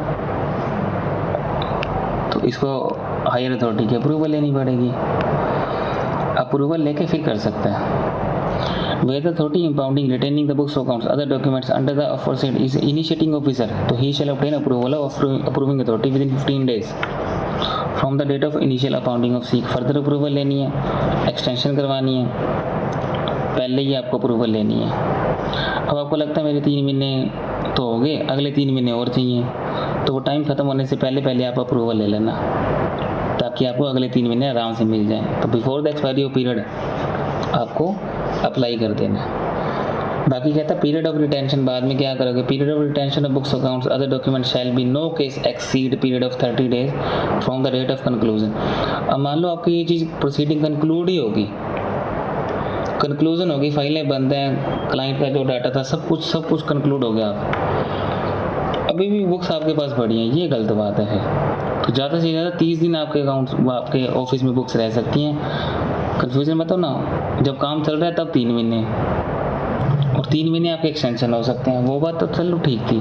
तो इसको हायर अथॉरिटी की अप्रूवल लेनी पड़ेगी। अप्रूवल लेके फिर कर सकता है। Where the authority impounding retaining the books of accounts other documents under the aforesaid is initiating officer, तो he shall obtain approval of approving authority within 15 days from the date of initial impounding of seek। Further approval लेनी है, extension करवानी है, पहले ही आपको approval लेनी है। अब आपको लगता है मेरे 3 महीने तो हो गए, अगले 3 महीने और चाहिए, तो वो टाइम ख़त्म होने से पहले आप अप्रूवल ले लेना, ताकि आपको अगले 3 महीने आराम से मिल जाए। तो before the expiry of period आपको अप्लाई कर देना। बाकी कहता है पीरियड ऑफ रिटेंशन, बाद में क्या करोगे, period of retention of books accounts other document shall be no case exceed period of 30 days from the date of conclusion. अब मान लो आपकी ये चीज़ प्रोसीडिंग कंक्लूड ही होगी, कंक्लूजन होगी, फाइलें बंद हैं, क्लाइंट का जो डाटा था सब कुछ कंक्लूड हो गया, अभी भी बुक्स आपके पास पड़ी हैं, ये गलत बात है। तो ज़्यादा से ज़्यादा 30 दिन आपके ऑफिस में बुक्स रह सकती हैं। कन्फ्यूजन मत हो ना, जब काम चल रहा है तब 3 महीने, और 3 महीने आपके एक्सटेंशन हो सकते हैं, वो बात तो चलो ठीक थी।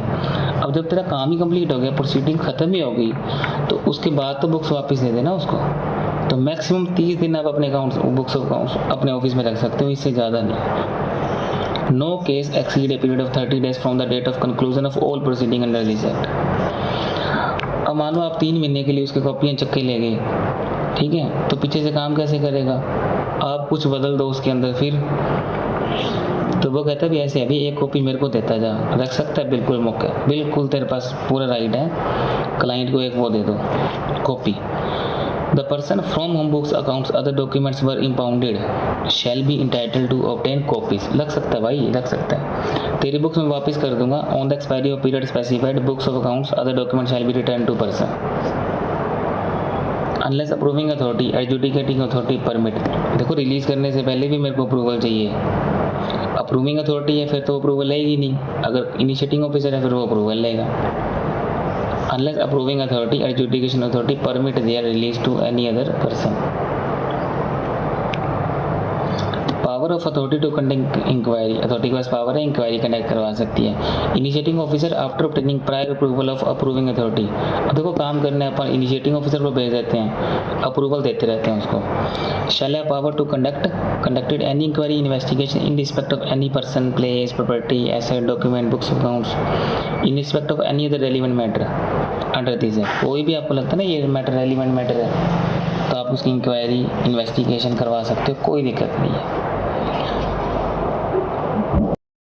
अब जब तेरा काम ही कंप्लीट हो गया, प्रोसीडिंग ख़त्म ही हो गई, तो उसके बाद तो बुक्स वापस दे देना उसको। तो मैक्सिमम 30 दिन आप अपने बुक्स अकाउंट्स अपने ऑफिस में रख सकते हो, इससे ज़्यादा नहीं। No case exceed a period of 30 days from the date of conclusion of all proceeding under this act. अब मान लो आप 3 महीने के लिए उसके कॉपियाँ चक्के ले गए, ठीक है, तो पीछे से काम कैसे करेगा? आप कुछ बदल दो उसके अंदर, फिर तो वो कहता है भी ऐसे अभी एक कॉपी मेरे को देता जा, रख सकता है बिल्कुल मौका, बिल्कुल तेरे पास पूरा राइट है, क्लाइंट को एक वो दे दो copy. The person from whom books, accounts, other documents were impounded shall be entitled to obtain copies। लग सकता है भाई, लग सकता है, तेरी बुक्स में वापस कर दूंगा on the expiry of period specified, books of accounts, other documents shall be returned to person unless approving authority, adjudicating authority permit। देखो रिलीज़ करने से पहले भी मेरे को अप्रूवल चाहिए, अप्रूविंग अथॉरिटी है फिर तो अप्रूवल लेगी नहीं, अगर इनिशिएटिंग ऑफिसर है फिर वो अप्रूवल लेगा। Unless approving authority, adjudication authority permit their release to any other person। Power of authority to conduct inquiry, authority के पास पावर है इंक्वायरी कंडक्ट करवा सकती है। Initiating officer after obtaining prior approval of approving authority. अब देखो काम करने अपन इनिशिएटिंग ऑफिसर को भेज देते हैं, अप्रूवल देते रहते हैं उसको। Shall have power to conducted any inquiry investigation in respect of any person, place, property, asset, document, books of accounts, in respect of any other relevant matter under this है। कोई भी आपको लगता है ना ये मैटर रेलिवेंट मैटर है, तो आप उसकी इंक्वायरी इन्वेस्टिगेशन करवा सकते हो, कोई दिक्कत नहीं है।